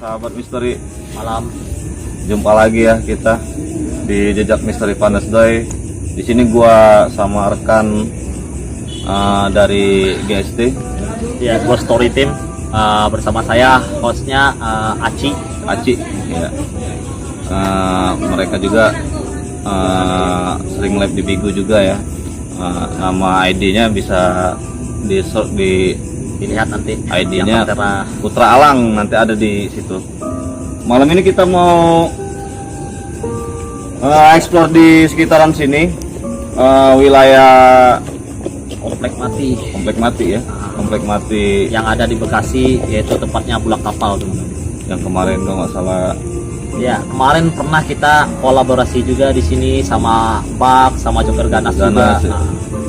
Sahabat misteri, Malam. jumpa lagi ya kita di Jejak Misteri Pandasday. Di sini gua sama rekan dari GST. Ya, Ghost Story Team bersama saya hostnya Aci. Ya. Mereka juga sering live di Bigo juga ya. Nama ID-nya bisa Dilihat nanti ID-nya yang tertera. Putra Alang, nanti ada di situ. Malam ini kita mau explore di sekitaran sini, wilayah Komplek Mati Komplek Mati ya. Komplek Mati yang ada di Bekasi, yaitu tempatnya Bulak Kapal, teman-teman. yang kemarin kalau nggak salah. Ya, kemarin pernah kita kolaborasi juga di sini sama Bak, sama Joker Ganas juga. Ganas, ya.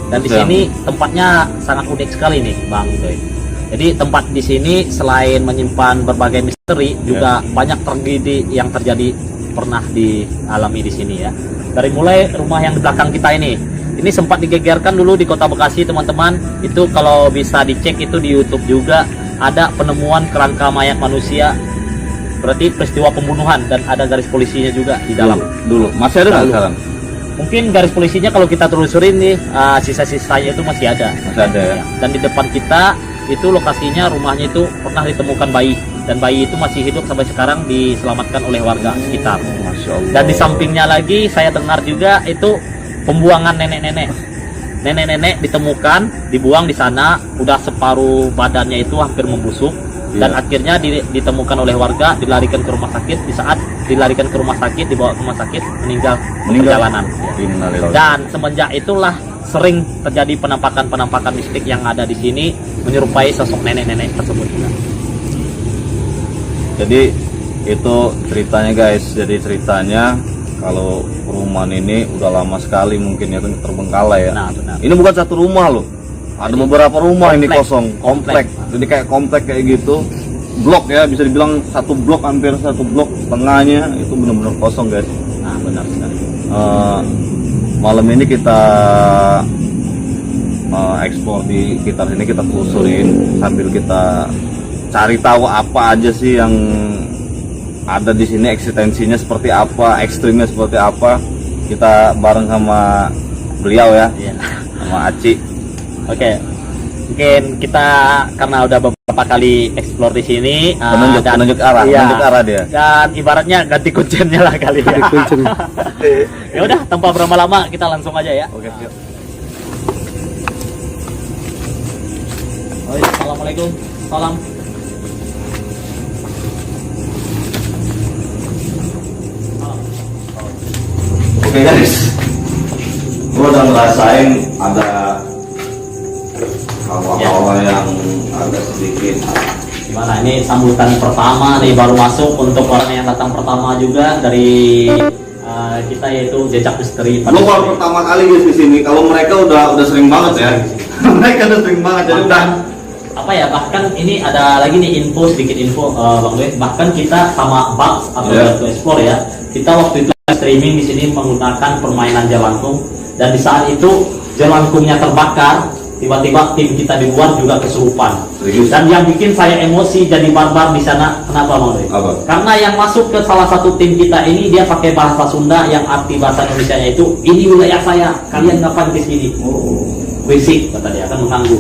Dan di Yang- sini tempatnya sangat unik sekali nih, Bang Doy. Jadi tempat di sini selain menyimpan berbagai misteri, juga banyak tragedi yang terjadi pernah dialami di sini ya. Dari mulai rumah yang di belakang kita ini sempat digegerkan dulu di Kota Bekasi, teman-teman. Itu kalau bisa dicek itu di YouTube juga ada penemuan kerangka mayat manusia. Berarti peristiwa pembunuhan dan ada garis polisinya juga di dalam. Dulu masih ada nggak Dulu. sekarang? Mungkin garis polisinya kalau kita telusurin nih sisa-sisanya itu masih ada. Masih ada ya. Dan di depan kita itu lokasinya, rumahnya itu pernah ditemukan bayi, dan bayi itu masih hidup sampai sekarang, diselamatkan oleh warga sekitar. Masya Allah. Dan di sampingnya lagi saya dengar juga itu pembuangan nenek-nenek ditemukan, dibuang di sana, udah separuh badannya itu hampir membusuk. Dan Iya. akhirnya ditemukan oleh warga, dilarikan ke rumah sakit. Di saat dilarikan ke rumah sakit, dibawa ke rumah sakit, meninggal di perjalanan. Innalillahi. Dan semenjak itulah sering terjadi penampakan mistik yang ada di sini, menyerupai sosok nenek-nenek tersebut. Jadi itu ceritanya guys. Jadi ceritanya kalau perumahan ini udah lama sekali mungkin ya terbengkalai ya. Nah, benar. Ini bukan satu rumah loh. Ada beberapa rumah ini Komplek. kosong, komplek. Jadi kayak komplek kayak gitu. Blok ya, bisa dibilang satu blok, hampir satu blok setengahnya itu benar-benar kosong guys. Nah, benar sekali. Malam ini kita eksplor di sekitar sini, kita telusurin sambil kita cari tahu apa aja sih yang ada di sini, eksistensinya seperti apa, ekstrimnya seperti apa. Kita bareng sama beliau ya, Iya. sama Aci. Oke, mungkin kita karena udah beberapa kali explore di sini, Penunjuk arah, iya, penunjuk arah dia. dan ibaratnya ganti kuncennya lah kali ya. Ya udah, tanpa berlama-lama kita langsung aja ya. Oke, siap. Assalamualaikum, salam. Oke guys, gue udah ngerasain ada hawa-hawa yang agak sedikit. Gimana, ini sambutan pertama nih, baru masuk untuk orang yang datang pertama juga dari kita, yaitu Jejak Misteri Gue baru pertama kali guys di sini. Kalau mereka udah sering banget ya. Mereka udah sering banget. Jadi udah apa ya, bahkan ini ada lagi nih sedikit info Bang Dwi. Bahkan kita sama Bak atau Batu Explore ya, kita waktu itu streaming di sini menggunakan permainan jelangkung, dan di saat itu jelangkungnya terbakar, tiba-tiba tim kita di luar juga kesurupan. Serius? Dan yang bikin saya emosi jadi barbar di sana, kenapa Bang Dwi? Apa? Karena yang masuk ke salah satu tim kita ini, dia pakai bahasa Sunda yang arti bahasa Indonesianya itu, ini wilayah saya, kalian ngapain ke sini? Berisik, kata dia, kan mengganggu.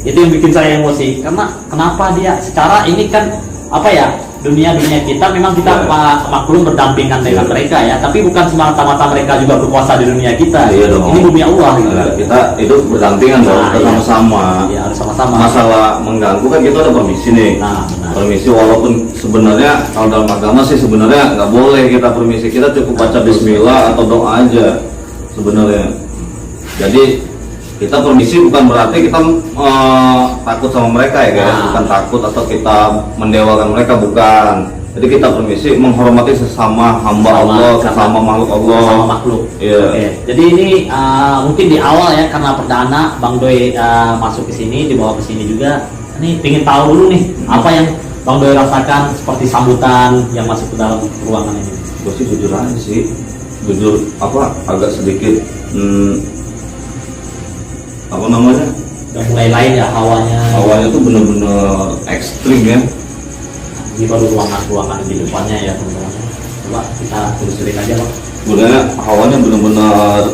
Itu yang bikin saya emosi, karena kenapa dia secara ini kan apa ya, dunia kita memang kita maklum berdampingan dengan mereka ya, tapi bukan semata-mata mereka juga berkuasa di dunia kita. Iya dong. Ini bumi Allah gitu. Kita hidup berdampingan dong, Nah, kita sama-sama. Iya, harus sama-sama. Masalah mengganggu kan kita ada permisi nih. Nah, benar. Permisi, walaupun sebenarnya kalau dalam agama sih sebenarnya nggak boleh kita permisi. Kita cukup baca Bismillah atau doa aja sebenarnya. Jadi kita permisi bukan berarti kita takut sama mereka ya guys. Nah. Bukan takut atau kita mendewakan mereka, bukan. Jadi kita permisi menghormati sesama hamba Allah, sesama makhluk Allah. Sama makhluk. Iya. Oke. Jadi ini mungkin di awal ya, karena perdana Bang Doi masuk ke sini, dibawa ke sini juga. Ini pengen tahu dulu nih, apa yang Bang Doi rasakan seperti sambutan yang masuk ke dalam ruangan ini. Gue sih jujur aja sih, jujur agak sedikit apa namanya, Udah mulai lain ya hawanya. awalnya tuh bener-bener ekstrim ya. Ini baru ruangan di depannya ya teman-teman. Coba kita telusurin aja bang. Sebenarnya hawanya benar-benar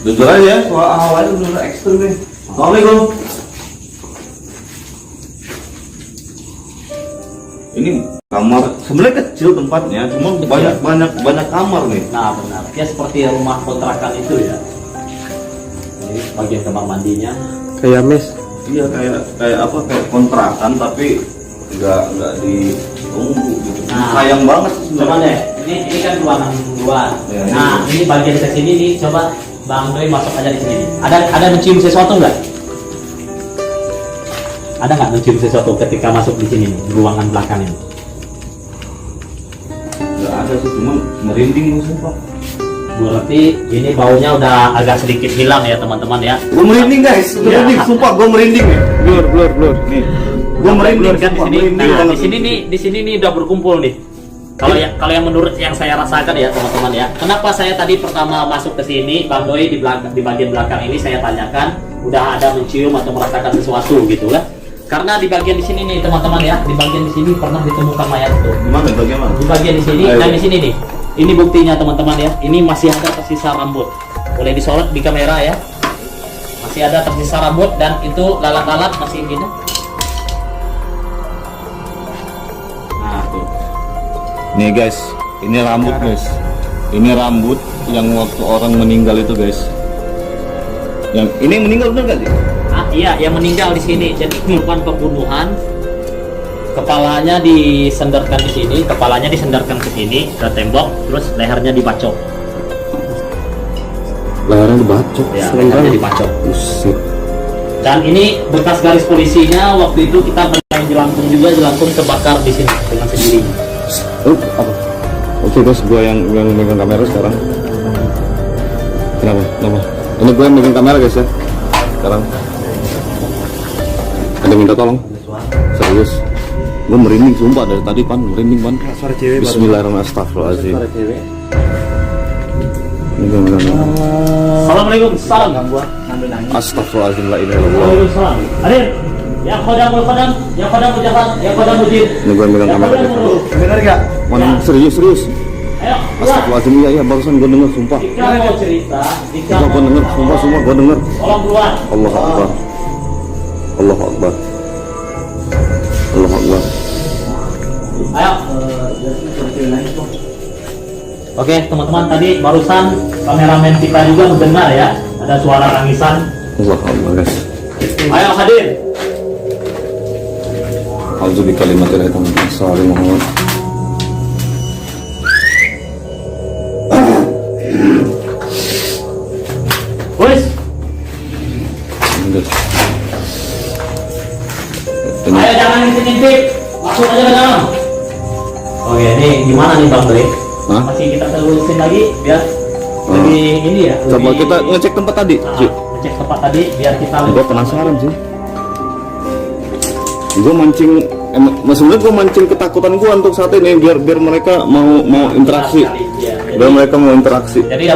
jujur aja, soal hawanya benar-benar ekstrim nih. Assalamualaikum. Ini kamar sebenarnya kecil tempatnya, cuma banyak kamar nih. Nah benar, ya seperti rumah kontrakan itu ya. Ini bagian kamar mandinya. Kayak mes. Iya kayak apa kayak kontrakan tapi nggak ditunggu gitu. Nah, sayang banget sih Coba sebenarnya. deh, ini kan ruangan luar. Ya, Nah ini bagian ke sini nih, coba Bang Doi masuk aja di sini. Ada mencium sesuatu nggak? Ada nggak mencium sesuatu ketika masuk di sini nih, di ruangan belakang ini? Nggak ada sih, cuma merinding sumpah. Berarti ini baunya udah agak sedikit hilang ya teman-teman ya. Gue merinding guys, merinding, sumpah gue merinding nih. Blur. Nih, gue merinding Kan di sumpah, sini. merinding Nah, banget. di sini nih udah berkumpul nih. Kalau yang menurut yang saya rasakan ya teman-teman ya. Kenapa saya tadi pertama masuk ke sini, Bang Doi di bagian belakang ini saya tanyakan udah ada mencium atau merasakan sesuatu gitu kan? Karena di bagian di sini nih teman-teman ya, di bagian di sini pernah ditemukan mayat tuh. Gimana bagaimana? Di bagian di sini Ayo. dan di sini nih. Ini buktinya teman-teman ya. Ini masih ada tersisa rambut. Boleh disorot di kamera ya. Masih ada tersisa rambut dan itu lalat-lalat masih gini. Nah, tuh. Nih guys, ini rambut guys. Ini rambut yang waktu orang meninggal itu guys. Yang ini meninggal bener gak sih? Ah, iya, yang meninggal di sini. Jadi korban pembunuhan. Kepalanya disendarkan di sini, kepalanya disendarkan ke sini ke tembok, terus lehernya dibacok. Lehernya dibacok. Ya, lehernya dibacok. Buset. Dan ini bekas garis polisinya waktu itu kita bermain jelangkung juga, jelangkung terbakar di sini dengan sendirinya. Apa? Oke guys, gua yang megang kamera sekarang. Kenapa? Ini gue yang megang kamera guys ya. Sekarang. Ada minta tolong? Serius. Gue merinding sumpah dari tadi pan, merinding pan. Suara cewek. Bismillahirrahmanirrahim. Astagfirullahaladzim. Suara cewek. Ini gue megang. Assalamualaikum, salam. Astagfirullahaladzim, la ilaha illallah. Waalaikumsalam. Hadir. Ya khodamul khodam, ya khodamul jahat, ya khodamul jin. Ini gue megang Ya kamera. khodamul ruh. Bener gak? Mana serius? Ayo, keluar. Astagfirullahaladzim, iya barusan gue denger sumpah. Jika mau cerita, jika Sumpah gue denger, sumpah gue denger. tolong keluar. Allah Akbar. Allah Akbar. Allah Akbar. Ayo. Oke teman-teman, tadi barusan kameramen kita juga mendengar ya ada suara tangisan. Allah Akbar guys. Ayo hadir. Auzu bi kalimatil tammati salli Muhammad. Wes. Ini Ayo jangan ngintip-ngintip, masuk aja ke dalam. Oke, ini gimana nih Bang Doi? Hah? Masih kita telusin lagi biar lebih ini ya. coba lebih- kita ngecek tempat tadi. Nah, ngecek tempat tadi biar kita Gue penasaran sih. Gue mancing, maksudnya gue mancing ketakutan gue untuk saat ini biar mereka mau interaksi, Ya, biar mereka mau interaksi. jadi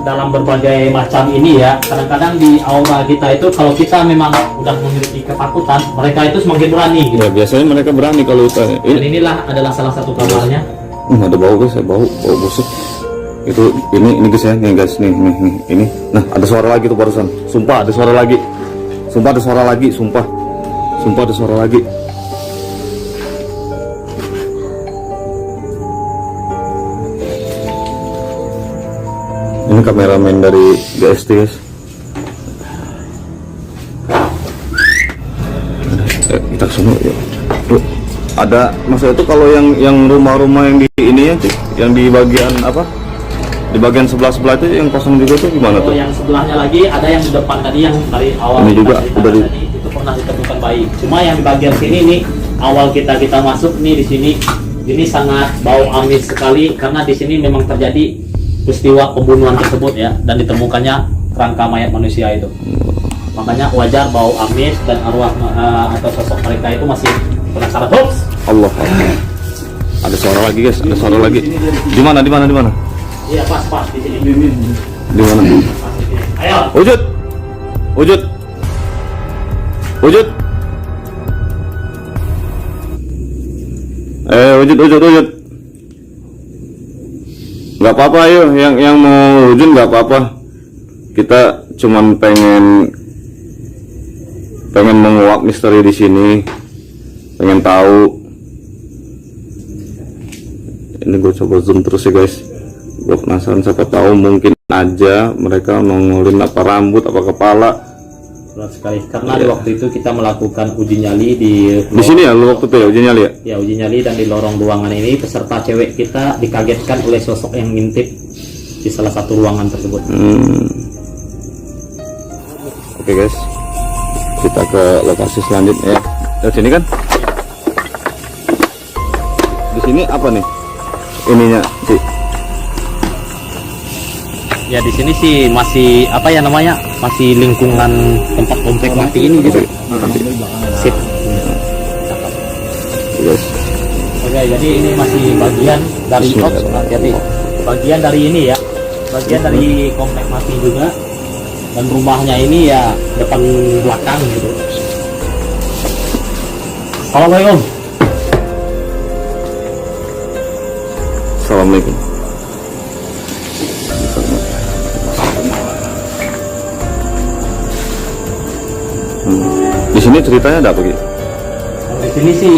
dalam berbagai macam ini ya, kadang-kadang di aura kita itu kalau kita memang udah memiliki ketakutan, mereka itu semakin berani gitu. Ya biasanya mereka berani kalau Dan inilah adalah salah satu kamarnya. ada bau guys, bau busuk. Itu ini guys ya, nih guys, nih ini. Nah ada suara lagi tuh barusan. Sumpah ada suara lagi. Sumpah ada suara lagi. Sumpah ada suara lagi. Ini kameramen dari GST guys. Kita semua ya. Tuh, ada maksudnya itu kalau yang rumah-rumah yang di ini ya, Cik, yang di bagian apa? Di bagian sebelah itu yang kosong juga tuh gimana Kalau tuh? yang sebelahnya lagi ada yang di depan tadi yang dari awal Ini kita juga cerita udah di- tadi, itu pernah ditemukan bayi. Cuma yang di bagian sini nih awal kita masuk nih di sini ini sangat bau amis sekali karena di sini memang terjadi peristiwa pembunuhan tersebut ya dan ditemukannya kerangka mayat manusia itu. Makanya wajar bau amis dan arwah atau sosok mereka itu masih penasaran. Hops. Allah Akbar. Ada suara lagi guys, ada suara lagi. Di mana? Iya pas di sini. Di mana? Pas di sini. Ayo. Wujud. Wujud. Nggak apa-apa, ayo. Yang mau wujud nggak apa-apa. Kita cuman pengen menguak misteri di sini, pengen tahu. Ini gue coba zoom terus ya guys. Gue penasaran, siapa tahu mungkin aja mereka nongolin apa rambut, apa kepala. Berat sekali karena di waktu itu kita melakukan uji nyali di Sini ya, lu waktu itu ya uji nyali ya. Ya, uji nyali, dan di lorong ruangan ini peserta cewek kita dikagetkan oleh sosok yang ngintip di salah satu ruangan tersebut. Oke guys, kita ke lokasi selanjutnya ya. Di sini kan? Di sini apa nih? Ininya sih. Ya, di sini sih masih apa ya namanya? Masih lingkungan tempat komplek mati ini gitu. Sip. Yes. Oke, jadi ini masih bagian dari jadi bagian dari ini ya. Bagian dari komplek mati juga. Dan rumahnya ini ya depan belakang gitu. Assalamualaikum. Assalamualaikum. Di sini ceritanya ada apa gitu? Di sini sih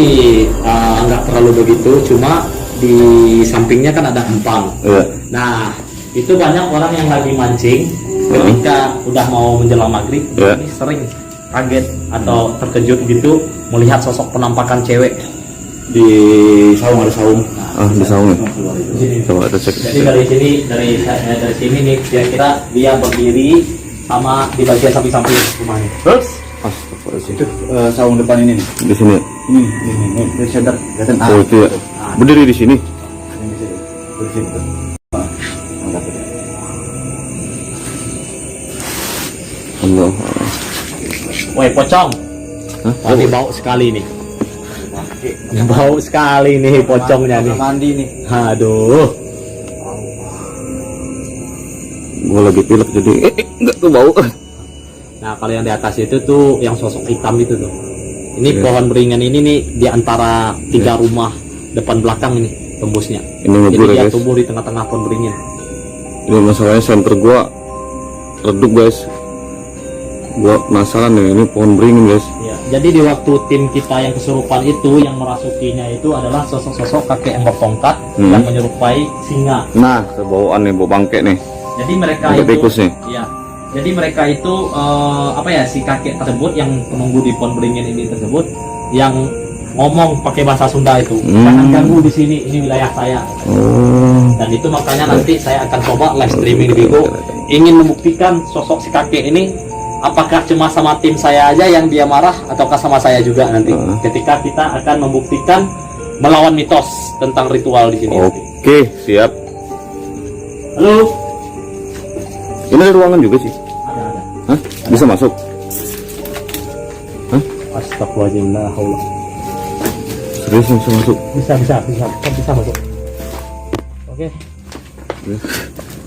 nggak terlalu begitu, cuma di sampingnya kan ada empang. Iya. Nah, itu banyak orang yang lagi mancing ketika udah mau menjelang maghrib, Iya. ini sering kaget atau terkejut gitu melihat sosok penampakan cewek di saung, ada saung. Ah, di saung ya? Di sini. Coba kita cek. Jadi dari sini nih kira-kira dia berdiri sama di bagian samping-samping rumahnya. Terus Astagfirullahaladzim. Itu saung depan ini nih. Di sini. Ini sadar kelihatan Oh itu ya. Berdiri di sini. Bersih betul. Angkat itu. Allah. woi pocong. Hah? Tadi bau sekali nih. Bau sekali nih pocongnya nih. Mandi nih. Aduh. Gue lagi pilek jadi enggak tuh bau. Nah, kalau yang di atas itu tuh yang sosok hitam itu tuh. Ini Iya. pohon beringin ini nih di antara 3 rumah depan belakang ini tembusnya. Ini Jadi ngebul dia ya guys. tumbuh di tengah-tengah pohon beringin. Ini masalahnya center gua redup guys. Gua penasaran nih, ini pohon beringin guys. Ya, jadi di waktu tim kita yang kesurupan itu yang merasukinya itu adalah sosok-sosok kakek yang bertongkat yang menyerupai singa. Nah, bawaan nih, bau bangke nih. Jadi mereka Bangke itu tikus nih. ya. Jadi mereka itu apa ya, si kakek tersebut yang penunggu di pohon beringin ini tersebut yang ngomong pakai bahasa Sunda itu, jangan ganggu di sini, ini wilayah saya. Oh. Dan itu makanya nanti saya akan coba live streaming di Bigo, ingin membuktikan sosok si kakek ini apakah cuma sama tim saya aja yang dia marah ataukah sama saya juga nanti ketika kita akan membuktikan melawan mitos tentang ritual di sini. Oke, siap. Halo. Ini ada ruangan juga sih. Ada. Hah? Bisa masuk? Hah? Astagfirullahaladzim, la haula. Serius bisa masuk? Bisa masuk. Oke.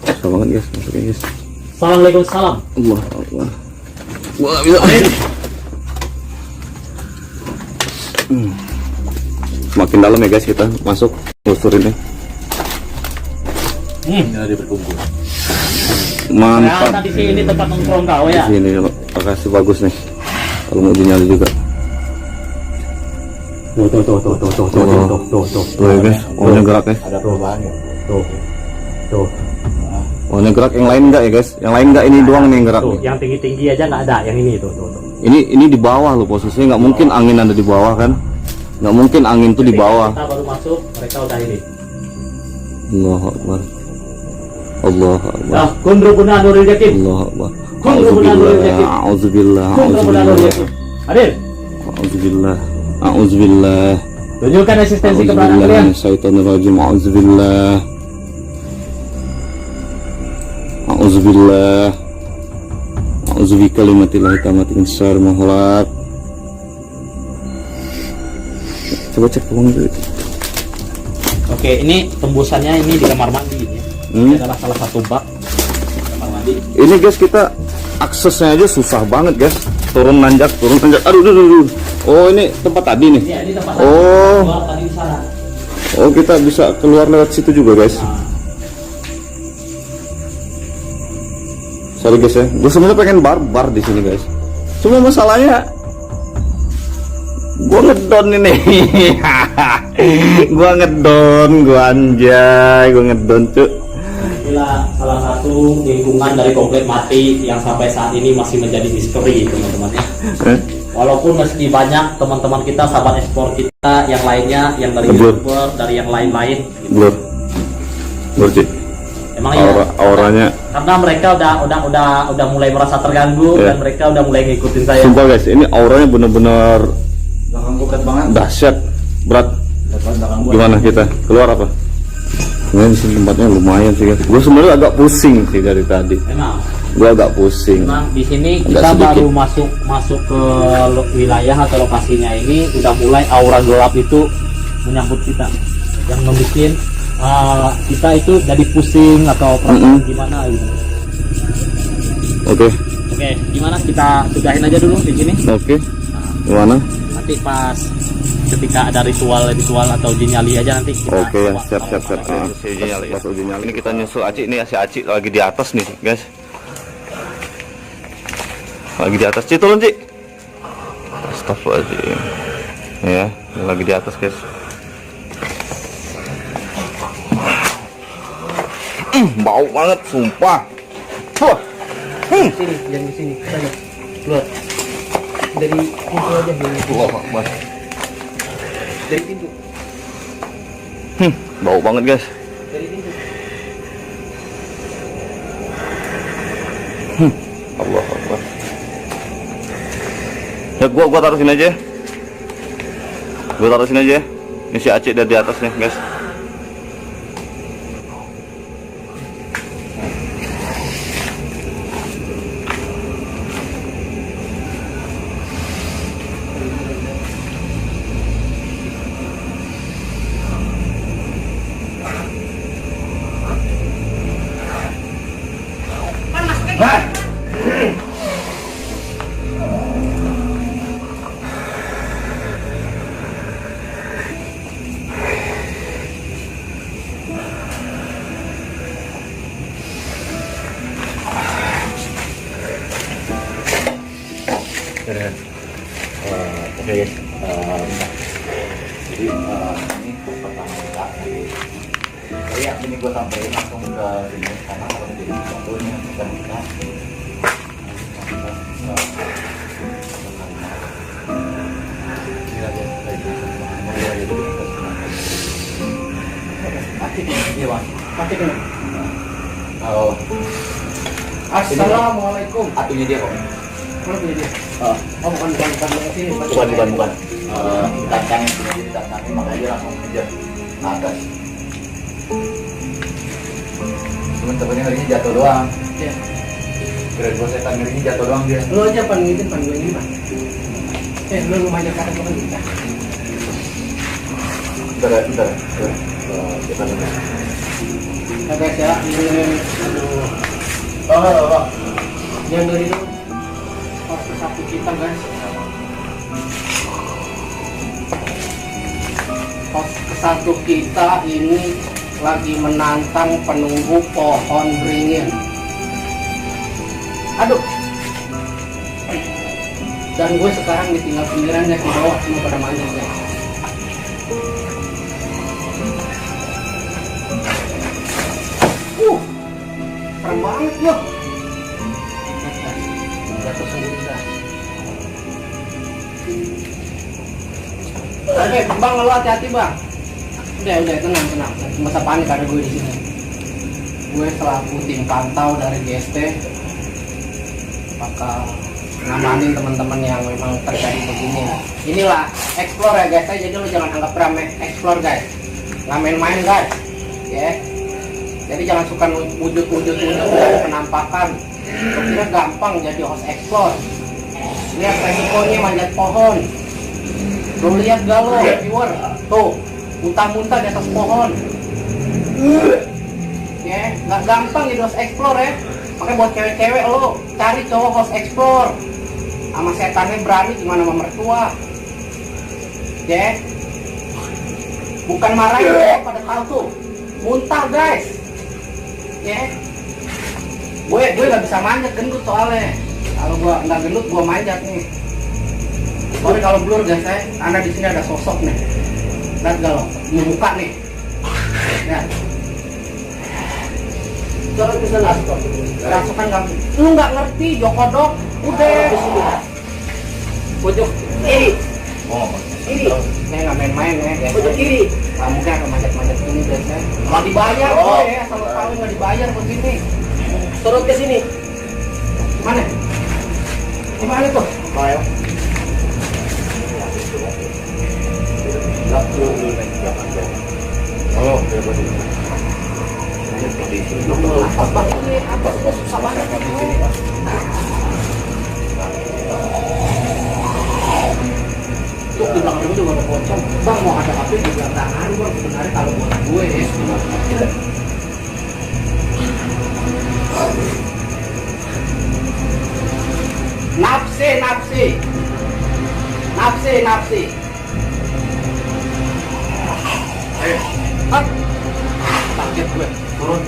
Susah banget guys, masuknya guys. Assalamualaikum, salam. Allah Allah. Wah, bisa. Makin dalam ya guys, kita masuk telusurinnya. Ini ada berkumpul. Mantap. Ternyata di sini tempat nongkrong kau ya. Di sini lokasi bagus nih. Kalau mau dinyali juga. Tuh Tuh ya guys, pohonnya gerak ya. Ada perubahan ya. Tuh. Pohonnya gerak, yang lain enggak ya guys? Yang lain enggak, ini doang nih yang gerak Tuh, nih. yang tinggi-tinggi aja nggak ada, yang ini tuh. Ini di bawah loh posisinya, nggak mungkin angin ada di bawah kan? Nggak mungkin angin tuh di bawah. Kita baru masuk, mereka udah ini. Allahu Akbar. Allahu Akbar. Nah, kun rukuna nuril yakin. Allahu Akbar. Kun rukuna nuril yakin. A'udzubillah. Kun rukuna nuril yakin. Hadir. A'udzubillah. A'udzubillah. Tunjukkan eksistensi keberadaan kalian. A'udzubillahiminasyaitonirrajim. A'udzubillah. A'udzubillah. A'udzubikalimatillahit tammati min syarri ma khalaq. Coba cek uang dulu. Oke, ini tembusannya ini di kamar mandi ya. Ini adalah salah satu bak kamar mandi. Ini guys, kita aksesnya aja susah banget guys. Turun nanjak. Aduh. Oh, ini tempat tadi nih. Ini tempat Oh. keluar tadi di sana. Oh, kita bisa keluar lewat situ juga, guys. Sorry guys ya, gue sebenarnya pengen bar di sini guys. Cuma masalahnya gue ngedon ini. Gue ngedon, gue anjay, gue ngedon cuy. Inilah salah satu lingkungan dari komplek mati yang sampai saat ini masih menjadi misteri teman-teman ya. Walaupun meski banyak teman-teman kita, sahabat ekspor kita yang lainnya, yang dari Blur. YouTuber, dari yang lain-lain gitu. Blur cuy. Emang Auranya karena mereka udah mulai merasa terganggu Iya. dan mereka udah mulai ngikutin saya. sumpah guys, ini auranya bener-bener Belakang gue berat banget. dahsyat, berat. Belakang gue. Gimana kita keluar apa? Ini di sini tempatnya lumayan sih guys. Gue sebenarnya agak pusing sih dari tadi. Gue agak pusing. Memang di sini Agak kita sedikit. baru masuk ke wilayah atau lokasinya ini udah mulai aura gelap itu menyambut kita, yang membuat kita itu jadi pusing atau perasaan gimana gitu. Oke, Oke, gimana kita sudahin aja dulu di sini. oke. Gimana? Nanti pas ketika ada ritual atau uji nyali aja nanti kita Oke ya, bawa- siap. Pas uji nyali. Ini kita nyusul Aci, ini si Aci lagi di atas nih guys. Lagi di atas, Ci turun Ci. Astagfirullahaladzim. Ya, ini lagi di atas guys. Bau banget, sumpah. Wah. Sini, jangan di sini. Sana. Keluar. Dari pintu aja dari Allahu Akbar. Dari pintu. Bau banget guys. Dari pintu. Allahu Akbar. Ya gua taruh sini aja. Gua taruh sini aja. Ini si Acik dari atas nih, guys. Oke guys. Jadi ini pertama kita. Kayak ini gue sampein langsung ke sini karena kalau jadi contohnya bukan kita. Oh, Assalamualaikum. atunya dia kok. Mana punya dia? Oh, Bukan sini. bukan. Ditantangin, punya dia ditantangin, makanya dia langsung kejar ke atas. Cuman sebenarnya ngerinya jatuh doang. Ya. Kira gue setan ngerinya jatuh doang dia. Lu aja pan gitu pan gue ini pan. Lu rumahnya kata gue kita. Bentar. Kita dulu. Nah guys ya, ini aduh. Oh. Yang dari itu pas satu kita guys. Pos satu kita ini lagi menantang penunggu pohon beringin. Aduh. Dan gue sekarang ditinggal pinggiran guys, di bawah semua pada manjat guys. Serem banget yuk. Jatuh sendiri guys. Oke, bang, lo hati-hati bang. Udah tenang. Nggak usah panik, ada gue di sini. Gue selaku tim pantau dari GST bakal ngamanin teman-teman yang memang terjadi begini ya. Inilah explore ya guys, jadi lo jangan anggap remeh explore guys. Nggak main-main guys, ya. Jadi jangan suka wujud dari penampakan. Lo kira gampang jadi host explore. Lihat resikonya manjat pohon. Lo lihat gak lo viewer, tuh muntah-muntah di atas pohon. Ya, nggak gampang jadi host explore ya. Makanya buat cewek-cewek lo cari cowok host explore. Sama setannya berani gimana sama mertua. Ya. Bukan marahin ya, pada tahu tuh. Muntah guys. Ya. Gue nggak bisa manjat gendut soalnya. Kalau gue nggak gendut gue manjat nih. Sorry kalau blur guys ya. Karena di sini ada sosok nih. Lihat kalau muka nih. Ya. Coba bisa langsung. Rasukan kamu. Lu nggak ngerti Jokodok. Udah. Pojok kiri. Oh, Ini. Saya nggak main-main ya. Pojok kiri. Kamu kan akan manjat-manjat ini guys ya. Nggak dibayar ya. Asal tahu nggak dibayar begini. Turun ke sini. Mana? Di mana tuh? Ayo. Halo, Atas banget ini, atas kok susah banget di sini. Tuh di belakang gue juga ada pocong. Bang mau ada apa di belakang bang? Sebenarnya kalau buat gue ya. Nafsi. ayo, Hah? Kaget gue. turun.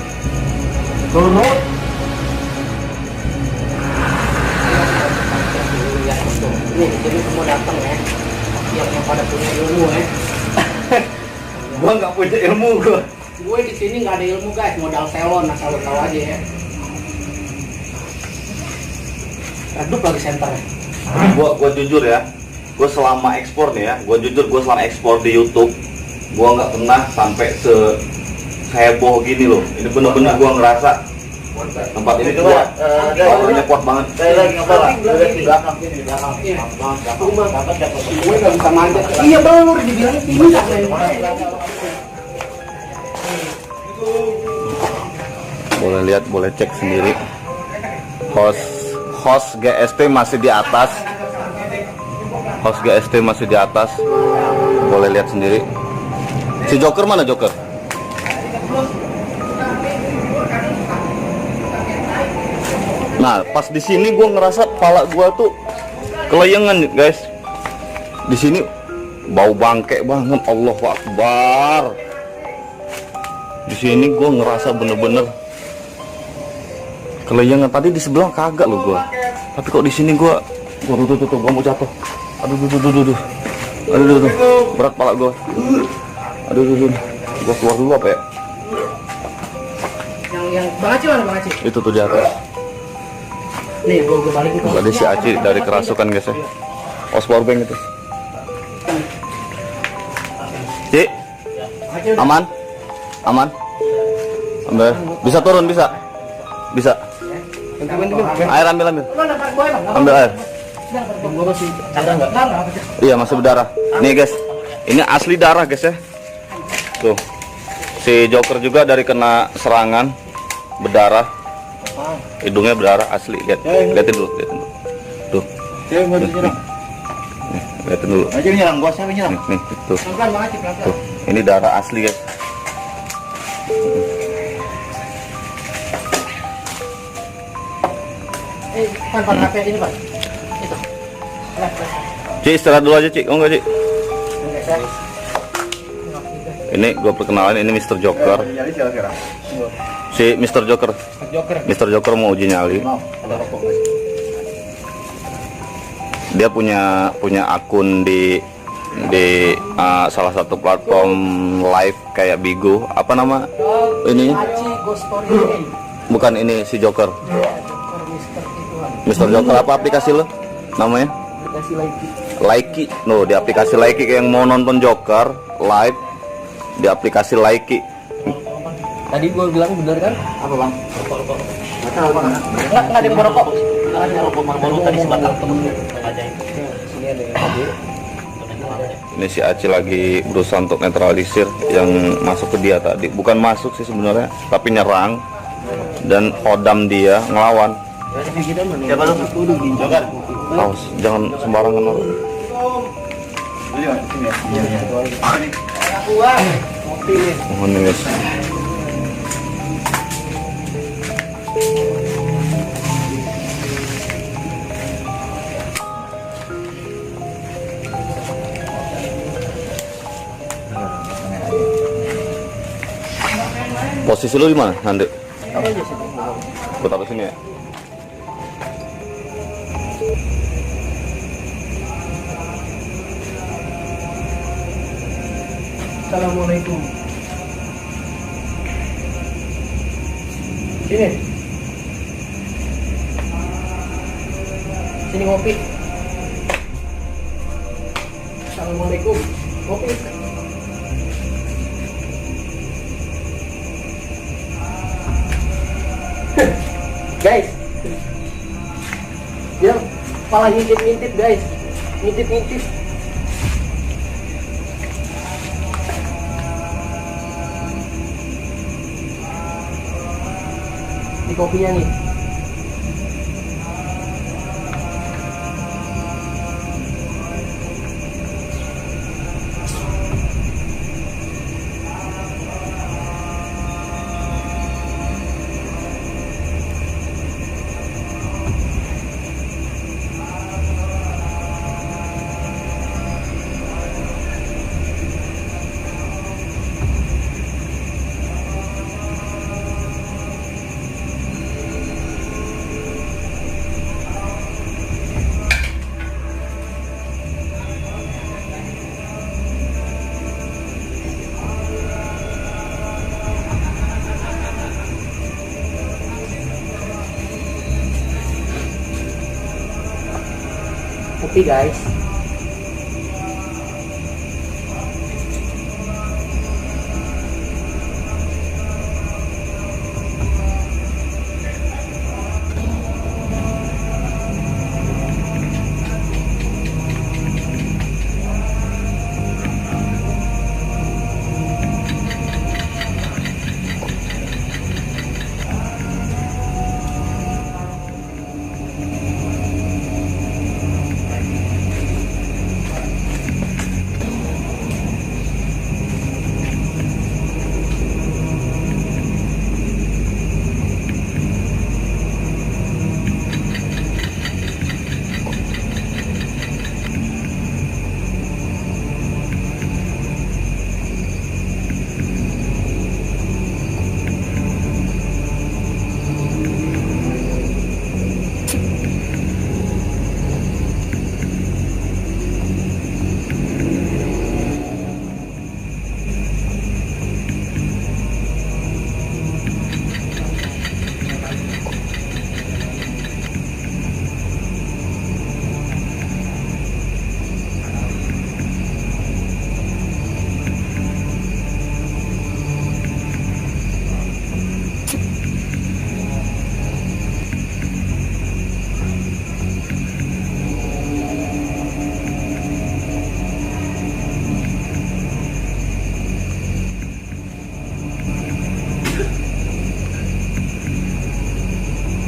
Turun. Ya, nih, jadi semua datang ya. Yang pada punya ilmu ya. Gua nggak punya ilmu gua. Gue di sini nggak ada ilmu guys, modal selon, asal lo tahu aja ya. Redup lagi center. Gua jujur ya, gua selama ekspor nih ya, gua jujur gua selama ekspor di YouTube, gua nggak pernah sampai heboh gini loh. Ini bener-bener gua ngerasa tempat ini kuat, powernya kuat banget. Saya lagi ngapain? Di belakang sini, di belakang. Iya. Rumah dapat dapat. Gue nggak bisa manjat. Iya belur dibilang tinggi nggak main-main. Boleh lihat, boleh cek sendiri. Host GST masih di atas. Host GST masih di atas. Boleh lihat sendiri. Si Joker mana Joker? Nah, pas di sini gue ngerasa kepala gue tuh kelayangan guys. Di sini bau bangke banget, Allahu Akbar. Di sini gue ngerasa bener-bener kelayangan. Tadi di sebelah kagak lo gue, tapi kok di sini gue tuh gue mau jatuh. Aduh, berat kepala gue. Aduh, gue keluar dulu apa ya? Yang Bang Aci mana Bang Aci? Itu tuh di atas. Nih, gue balikin. Tadi si Aci dari kerasukan guys ya. Os powerbank itu. Ci, aman? Aman? Ambil. Bisa turun, bisa? Bisa. Air ambil. Ambil air. Iya, masih berdarah. Nih guys, ini asli darah guys ya. Tuh. Si Joker juga dari kena serangan berdarah. Hidungnya berdarah asli, liatin dulu. Tuh. Saya mau diserang. Liatin dulu. Aja nyerang gua, saya nyerang. Nih, tuh. Pelan-pelan Bang Aci, pelan-pelan. Tuh. Ini darah asli guys. Pan HP ini Pak. Itu. Ci, istirahat dulu aja Ci, oh enggak Ci? Ini gue perkenalan, ini Mr. Joker. Jadi sekarang. Si Mr. Joker. Joker. Mr. Joker mau uji nyali. Mau, ada rokok guys. Dia punya akun di salah satu platform live kayak Bigo. Apa nama ini? Aci Ghost Story Game. Bukan ini si Joker. Joker Mister Ituan. Mr. Joker apa aplikasi lo? Namanya? Aplikasi lagi. Likey. No, di aplikasi Likey kayak yang mau nonton Joker live di aplikasi Likey. Tadi gue bilang bener kan? Apa bang? Nggak ada yang merokok. Nggak ada rokok Marlboro tadi sebatang temen aja. Sini ada yang tadi. Ini si Aci lagi berusaha untuk netralisir yang masuk ke dia tadi. Bukan masuk sih sebenarnya, tapi nyerang dan hodam dia ngelawan. Siapa lu? Joker. Awas, jangan sembarangan lo. Beli mas, sini ya. Iya. Sini. Kopi nih. Mohon nih guys. Posisi lu di mana, Nande? Taruh aja situ. Gua taruh sini ya. Assalamualaikum. Sini. Sini ngopi. Assalamualaikum. Ngopi. Guys. Dia kepala ngintip-ngintip, guys. Ngintip-ngintip. Di kopinya nih. Kopi, guys.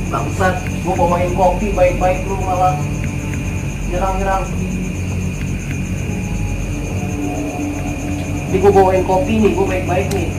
Bangsat, gua bawain kopi baik-baik lu malah nyerang-nyerang. Ini gua bawain kopi nih, gua baik-baik nih.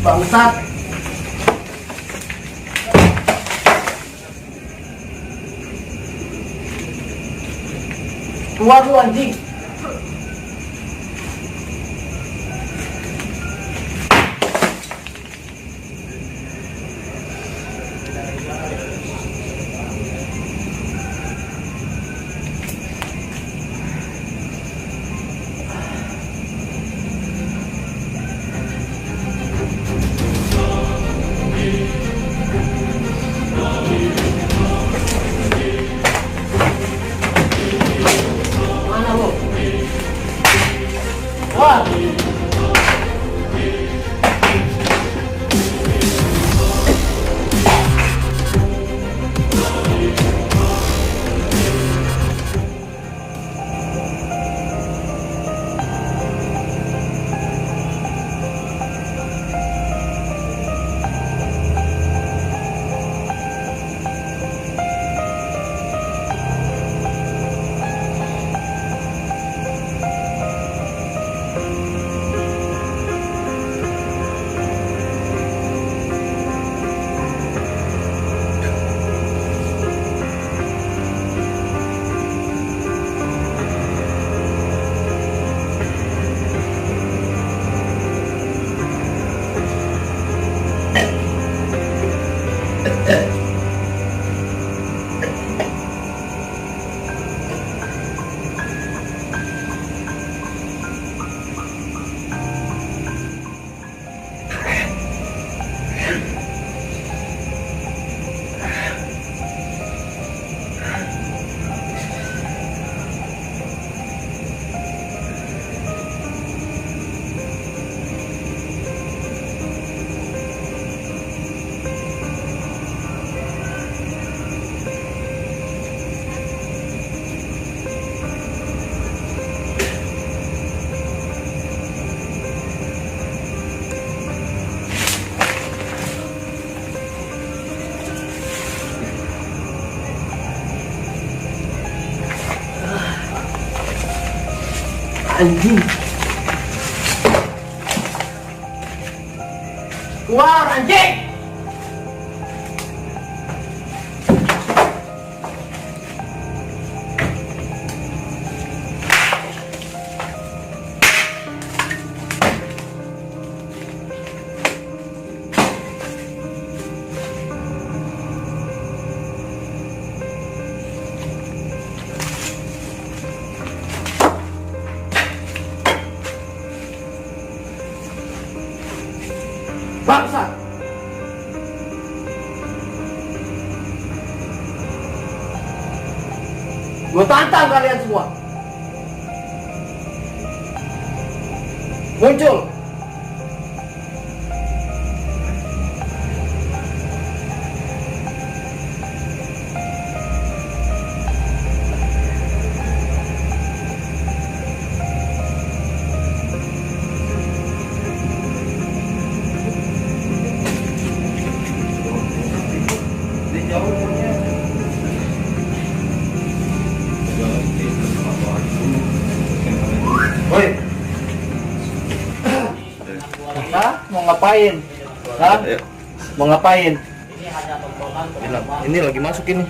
Bangsat. Keluar lu anjing. Mana lu? Wah. Anjing. Keluar anjing. Bangsa. Gue tantang kalian semua. Muncul. Woi. Hah? Mau ngapain? Hah? Mau ngapain? Ini lagi masuk ini.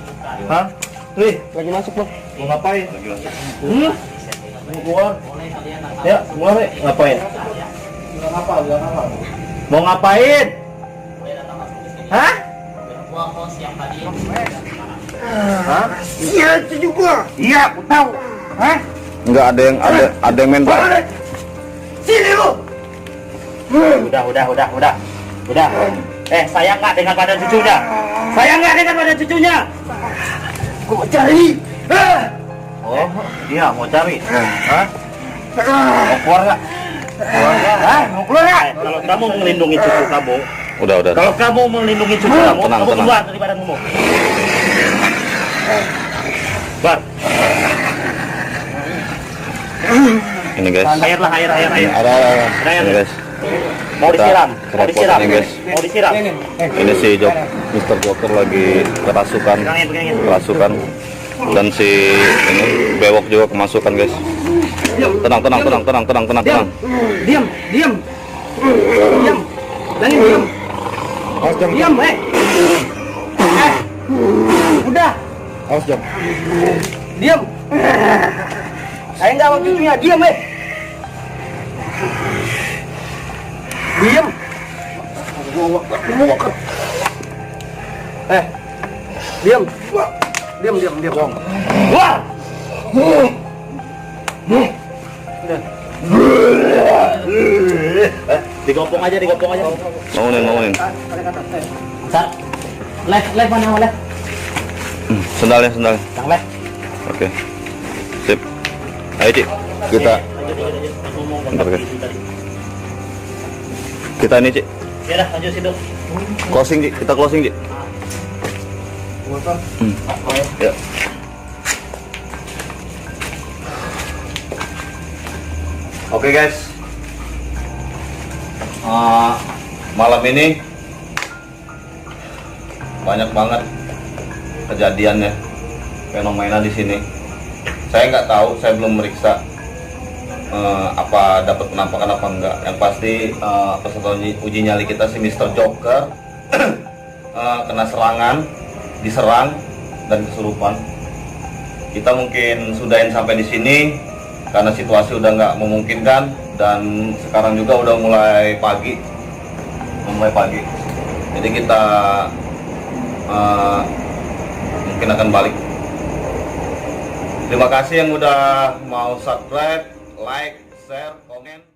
Hah? Wih, lagi masuk loh. Mau ngapain? Lagi masuk. Mau keluar? Ya, keluar ya. Ngapain? Bilang apa? Mau ngapain? Hah? Hah? Iya, itu juga. Iya, aku tahu. Hah? Enggak ada yang main bola. Sini lu. Udah. Sayang nggak dengan badan cucunya? Sayang nggak dengan badan cucunya? Gua mau cari. Oh, dia mau cari. Hah? Mau keluar nggak? Mau keluar nggak? Kalau kamu melindungi cucu kamu. Udah. Kalau kamu melindungi cucu kamu, Tenang. keluar dari badan kamu. Bar. Ini guys. Air. Ada. Ini guys. Mau disiram. Ini guys. Ini si Mr. Joker lagi kerasukan. Dan si ini bewok juga kemasukan guys. Tenang. Diam. Lagi diam. Diam, Udah. Awas jam. Diam. Saya nggak mau cucunya, diam diam. Diam. Diam. Wah. Digopong aja. Bangunin. Sat. Left mana left? Sendalnya. Yang left. Oke. Sip. Ayo, Cik. Kita bentar, guys. Kita ini, Cik. Ya dah, lanjut situ. Closing, Cik. Kita closing, Cik. Ya. Oke, guys. Malam ini banyak banget kejadiannya, fenomena di sini. Saya nggak tahu, saya belum meriksa apa dapat penampakan apa enggak. Yang pasti peserta uji nyali kita si Mr. Joker kena serangan, diserang dan kesurupan. Kita mungkin sudahin sampai di sini karena situasi udah nggak memungkinkan dan sekarang juga udah mulai pagi. Jadi kita mungkin akan balik. Terima kasih yang udah mau subscribe, like, share, komen.